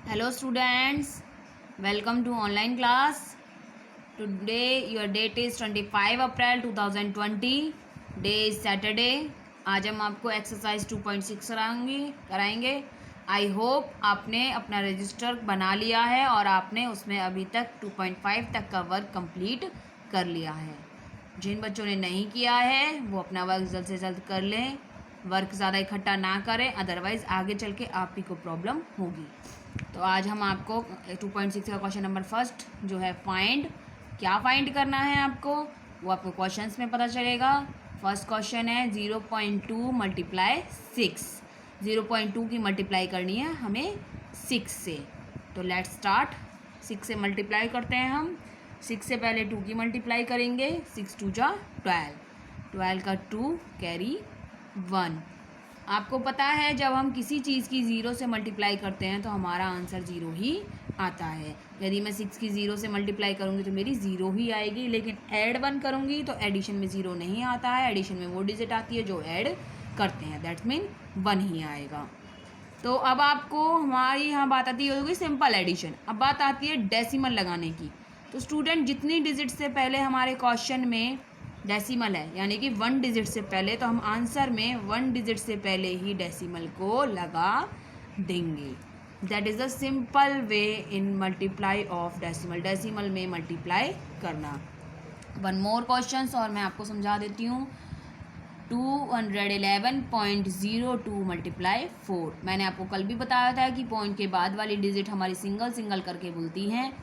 Hello students, welcome to online class. Today your date is 25 April 2020. Day is Saturday. आज हम आपको exercise 2.6 कराएंगे. I hope आपने अपना रजिस्टर बना लिया है और आपने उसमें अभी तक 2.5 तक का वर्क कंप्लीट कर लिया है. जिन बच्चों ने नहीं किया है वो अपना वर्क जल्द से जल्द कर लें. वर्क ज़्यादा इकट्ठा ना करें, अदरवाइज़ आगे चल के आप ही को प्रॉब्लम होगी. तो आज हम आपको 2.6 का क्वेश्चन नंबर फर्स्ट जो है फाइंड, क्या फाइंड करना है आपको वो आपको क्वेश्चंस में पता चलेगा. फर्स्ट क्वेश्चन है 0.2 मल्टीप्लाई 6. 0.2 की मल्टीप्लाई करनी है हमें 6 से. तो लेट्स स्टार्ट. 6 से मल्टीप्लाई करते हैं हम. 6 से पहले 2 की मल्टीप्लाई करेंगे. 6 2 जा 12. 12 का 2 कैरी 1. आपको पता है जब हम किसी चीज़ की ज़ीरो से मल्टीप्लाई करते हैं तो हमारा आंसर ज़ीरो ही आता है. यदि मैं 6 की ज़ीरो से मल्टीप्लाई करूँगी तो मेरी ज़ीरो ही आएगी, लेकिन ऐड 1 करूँगी तो एडिशन में ज़ीरो नहीं आता है. एडिशन में वो डिजिट आती है जो ऐड करते हैं, दैट्स मीन 1 ही आएगा. तो अब आपको हमारी यहाँ बात आती होगी सिंपल एडिशन. अब बात आती है डेसिमल लगाने की. तो स्टूडेंट जितनी डिजिट से पहले हमारे क्वेश्चन में डेसिमल है यानी कि 1 डिजिट से पहले, तो हम आंसर में 1 डिजिट से पहले ही डेसिमल को लगा देंगे. That is the simple way in multiply of decimal. Decimal में मल्टीप्लाई करना. वन मोर क्वेश्चन और मैं आपको समझा देती हूँ. 211.02 मल्टीप्लाई 4. मैंने आपको कल भी बताया था कि पॉइंट के बाद वाली डिजिट हमारी सिंगल सिंगल करके बोलती हैं.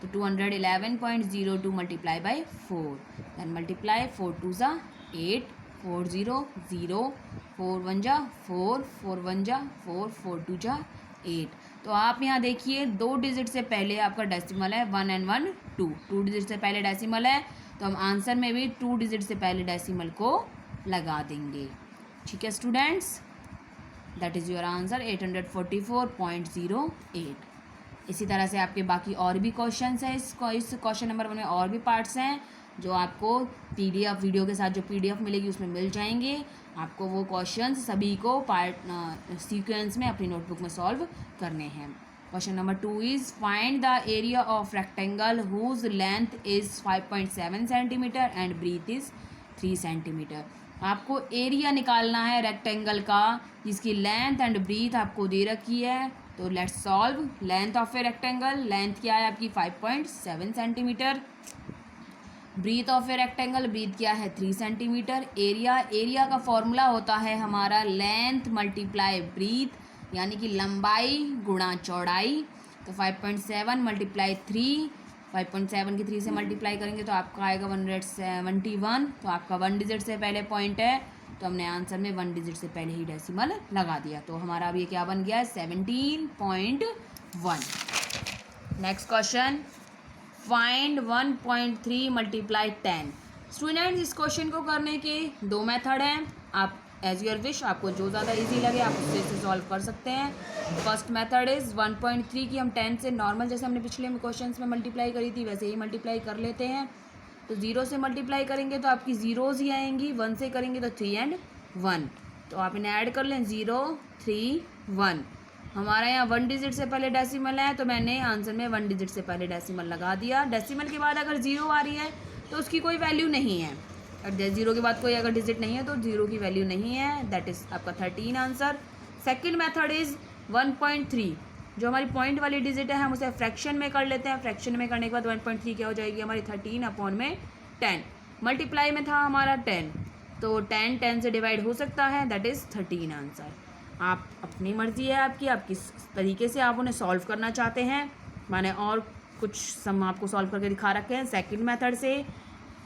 तो 211.02 मल्टीप्लाई बाई 4. दैन मल्टीप्लाई 4 2 जा 8, 4 0 0, 4 1 जा 4, 4 1 जा 4, 4 2 जा 8. तो आप यहाँ देखिए 2 डिजिट से पहले आपका डेसिमल है 1 and 1 2. 2 डिजिट से पहले डेसिमल है तो हम आंसर में भी 2 डिजिट से पहले डेसिमल को लगा देंगे. ठीक है students, that is your answer 844.08. इसी तरह से आपके बाकी और भी क्वेश्चंस हैं. इस क्वेश्चन नंबर 1 में और भी पार्ट्स हैं जो आपको पीडीएफ वीडियो के साथ जो पीडीएफ मिलेगी उसमें मिल जाएंगे. आपको वो क्वेश्चंस सभी को पार्ट सीक्वेंस में अपनी नोटबुक में सॉल्व करने हैं. Question number 2 is find the area of rectangle whose length is 5.7 centimetre and breadth is 3 centimetre. आपको एरिया निकालना है रेक्टेंगल का जिसकी लेंथ एंड ब्रीथ आपको दे रखी है. तो let's solve. Length of a rectangle, length क्या है आपकी 5.7 centimetre. Breadth of a rectangle, breadth क्या है 3 सेंटीमीटर. एरिया का फॉर्मूला होता है हमारा लेंथ मल्टीप्लाई ब्रीथ यानी कि लंबाई गुणा चौड़ाई. तो 5.7 मल्टीप्लाई 3, 5.7 की 3 से मल्टीप्लाई करेंगे तो आपका आएगा 171. तो आपका 1 डिजिट से पहले पॉइंट है तो हमने आंसर में 1 डिजिट से पहले ही डेसिमल लगा दिया. तो हमारा अब ये क्या बन गया है 17.1. Next question find 1.3 multiply 10. Students इस क्वेश्चन को करने के 2 मेथड हैं. आप एज योर विश, आपको जो ज़्यादा इजी लगे आप उससे इसे सॉल्व कर सकते हैं. फर्स्ट मेथड इज़ 1.3 की हम 10 से नॉर्मल जैसे हमने पिछले क्वेश्चन में मल्टीप्लाई करी थी वैसे ही मल्टीप्लाई कर लेते हैं. तो 0 से मल्टीप्लाई करेंगे तो आपकी ज़ीरोज़ ही आएंगी. 1 से करेंगे तो 3 and 1. तो आप इन्हें ऐड कर लें 0 3 1. हमारा यहाँ 1 डिजिट से पहले डेसिमल है तो मैंने आंसर में 1 डिजिट से पहले डेसिमल लगा दिया. डेसिमल के बाद अगर 0 आ रही है तो उसकी कोई वैल्यू नहीं है. और 0 के बाद कोई अगर डिजिट नहीं है तो 0 की वैल्यू नहीं है. दैट इज़ आपका 13 आंसर. Second method is 1.3. जो हमारी पॉइंट वाली डिजिट है हम उसे फ्रैक्शन में कर लेते हैं. फ्रैक्शन में करने के बाद 1.3 क्या हो जाएगी हमारी 13/10. मल्टीप्लाई में था हमारा 10 तो 10 से डिवाइड हो सकता है, दैट इज़ 13 आंसर. आप अपनी मर्ज़ी है आपकी, आप किस तरीके से आप उन्हें सॉल्व करना चाहते हैं. मैंने और कुछ सम आपको सॉल्व करके दिखा रखे हैं. सेकेंड मेथड से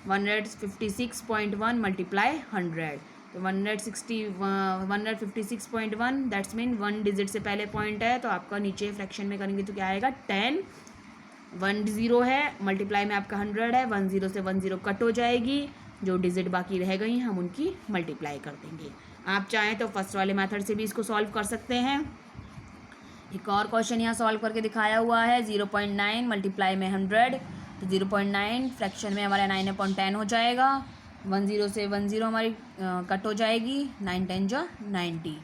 156.1 मल्टीप्लाई 100. तो 156.1 दैट्स मीन 1 डिजिट से पहले पॉइंट है तो आपका नीचे फ्रैक्शन में करेंगे तो क्या आएगा 10. 1 0 है, मल्टीप्लाई में आपका 100 है. 1 0 से 1 0 कट हो जाएगी. जो डिजिट बाकी रह गई हम उनकी मल्टीप्लाई कर देंगे. आप चाहें तो फर्स्ट वाले मेथड से भी इसको सॉल्व कर सकते हैं. एक और क्वेश्चन यहाँ सॉल्व करके दिखाया हुआ है. 0.9 मल्टीप्लाई में 100. तो 0.9 फ्रैक्शन में हमारा 9/10 हो जाएगा. 1 0 से 1 0 हमारी कट हो जाएगी. 9 10 जो 90.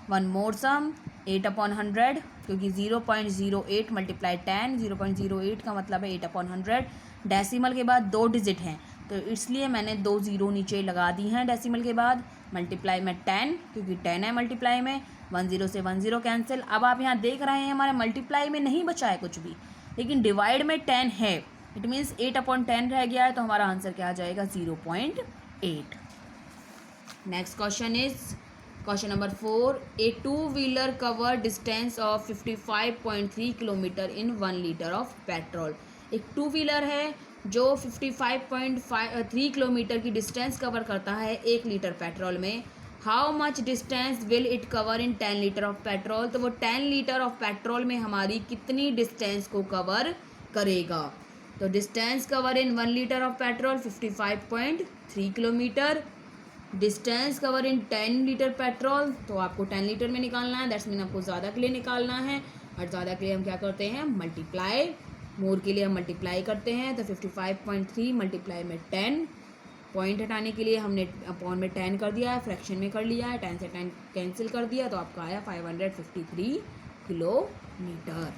वन मोर सम 8/100 क्योंकि 0.08 मल्टीप्लाई 10, 0.08 का मतलब है 8/100। डेसिमल के बाद 2 डिजिट हैं तो इसलिए मैंने 2 ज़ीरो नीचे लगा दी हैं डेसिमल के बाद। मल्टीप्लाई में 10 क्योंकि 10 है मल्टीप्लाई में, 10 से 10 कैंसिल। अब आप यहाँ देख रहे हैं हमारे मल्टीप्लाई में नहीं बचा है कुछ भी, लेकिन डिवाइड में 10 है। इट मीन्स 8/10 रह गया है, तो हमारा आंसर क्या आ जाएगा 0.8। Next question is question number 4। A two-wheeler cover distance of 55.3 kilometre in 1 litre of petrol. एक 2-व्हीलर है जो 55.3 किलोमीटर की डिस्टेंस कवर करता है 1 लीटर पेट्रोल में। How much distance will it cover in 10 litre of petrol. तो वो 10 litre of petrol में हमारी कितनी डिस्टेंस को कवर करेगा। तो distance cover in 1 litre of petrol 55.3 kilometre. Distance cover in 10 litre petrol, तो आपको 10 लीटर में निकालना है, दैट्स मीन आपको ज़्यादा के लिए निकालना है। और ज़्यादा के लिए हम क्या करते हैं, मल्टीप्लाई। मोर के लिए हम मल्टीप्लाई करते हैं, तो 55.3 मल्टीप्लाई में 10। पॉइंट हटाने के लिए हमने अपॉन में 10 कर दिया है, फ्रैक्शन में कर लिया है, 10 से 10 कैंसिल कर दिया, तो आपका आया 553 kilometre.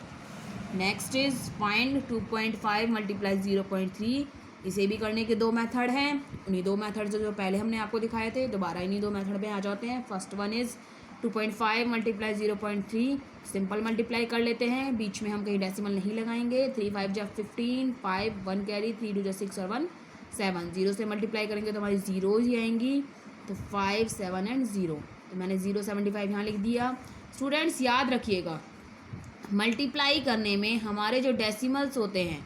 Next is find 2.5 multiply 0.3। इसे भी करने के 2 मेथड हैं। उन्हीं 2 मेथड जो पहले हमने आपको दिखाए थे, दोबारा इन्हीं 2 मेथड में आ जाते हैं। First one is 2.5 multiply 0.3। Simple multiply कर लेते हैं, बीच में हम कहीं डेसिमल नहीं लगाएंगे। 3 5 जा 15, 5 1 कैरी, 3 2 जा 6 और 1 7। 0 से मल्टीप्लाई करेंगे तो हमारी ज़ीरोज़ ही आएंगी, तो 5 7 एंड 0। तो मैंने 0.75 यहाँ लिख दिया। स्टूडेंट्स याद रखिएगा, मल्टीप्लाई करने में हमारे जो डेसिमल्स होते हैं,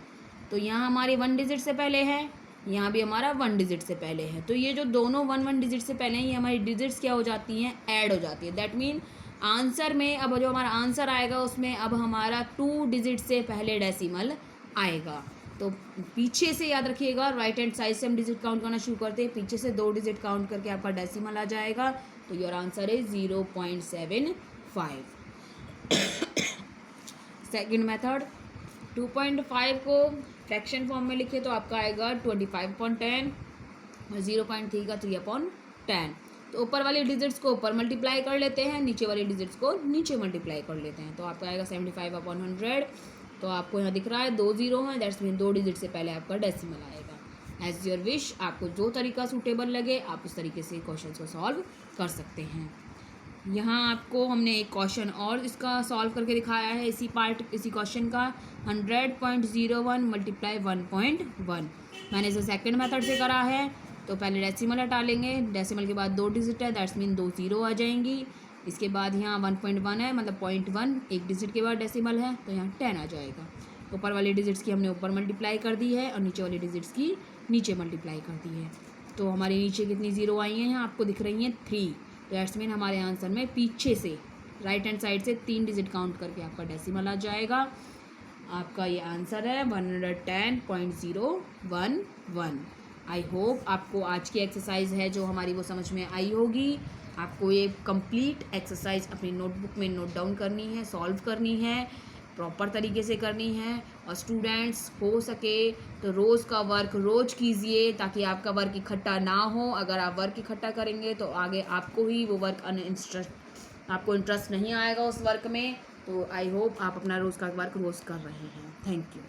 तो यहाँ हमारे 1 डिजिट से पहले है, यहाँ भी हमारा 1 डिजिट से पहले है। तो ये जो दोनों 1 डिजिट से पहले हैं, ये हमारी डिजिट्स क्या हो जाती हैं, ऐड हो जाती है। दैट मीन आंसर में अब जो हमारा आंसर आएगा उसमें अब हमारा 2 डिजिट से पहले डेसिमल आएगा। तो पीछे से याद रखिएगा, राइट हैंड साइड से हम डिजिट काउंट करना शुरू करते हैं, पीछे से 2 डिजिट काउंट करके आपका डेसिमल आ जाएगा। तो योर आंसर है 0.75। सेकेंड मेथड, 2.5 को फ्रैक्शन फॉर्म में लिखे तो आपका आएगा 25/10 और 0.3 का 3/10। तो ऊपर वाली डिजिट्स को ऊपर मल्टीप्लाई कर लेते हैं, नीचे वाली डिजिट्स को नीचे मल्टीप्लाई कर लेते हैं, तो आपका आएगा 75/100। तो आपको यहाँ दिख रहा है 2 ज़ीरो हैं, दैट्स मीन 2 डिजिट से पहले आपका डेसिमल आएगा। एज योर विश, आपको जो तरीका सूटेबल लगे आप उस तरीके से क्वेश्चन को सॉल्व कर सकते हैं। यहाँ आपको हमने एक क्वेश्चन और इसका सॉल्व करके दिखाया है, इसी क्वेश्चन का। 100.01 मल्टीप्लाई 1.1। मैंने इसे सेकंड मेथड से करा है, तो पहले डेसिमल हटा लेंगे, डेसिमल के बाद 2 डिजिट है, दैट्स मीन 2 ज़ीरो आ जाएंगी। इसके बाद यहाँ 1.1 है, मतलब 0.1, एक डिजिट के बाद डेसिमल है, तो यहाँ 10 आ जाएगा। ऊपर वाली डिजिट्स की हमने ऊपर मल्टीप्लाई कर दी है और नीचे वाली डिजिट्स की नीचे मल्टीप्लाई कर दी है। तो हमारे नीचे कितनी ज़ीरो आई हैं, यहाँ आपको दिख रही हैं 3। तो दैट्स मीन हमारे आंसर में पीछे से राइट हैंड साइड से 3 डिजिट काउंट करके आपका डेसिमल आ जाएगा। आपका ये आंसर है 110.011। आई होप आपको आज की एक्सरसाइज है जो हमारी वो समझ में आई होगी। आपको ये कंप्लीट एक्सरसाइज अपनी नोटबुक में नोट डाउन करनी है, सॉल्व करनी है, प्रॉपर तरीके से करनी है। और स्टूडेंट्स हो सके तो रोज़ का वर्क रोज़ कीजिए, ताकि आपका वर्क इकट्ठा ना हो। अगर आप वर्क इकट्ठा करेंगे तो आगे आपको ही वो वर्क आपको इंटरेस्ट नहीं आएगा उस वर्क में। तो आई होप आप अपना रोज़ का वर्क रोज़ कर रहे हैं। Thank you.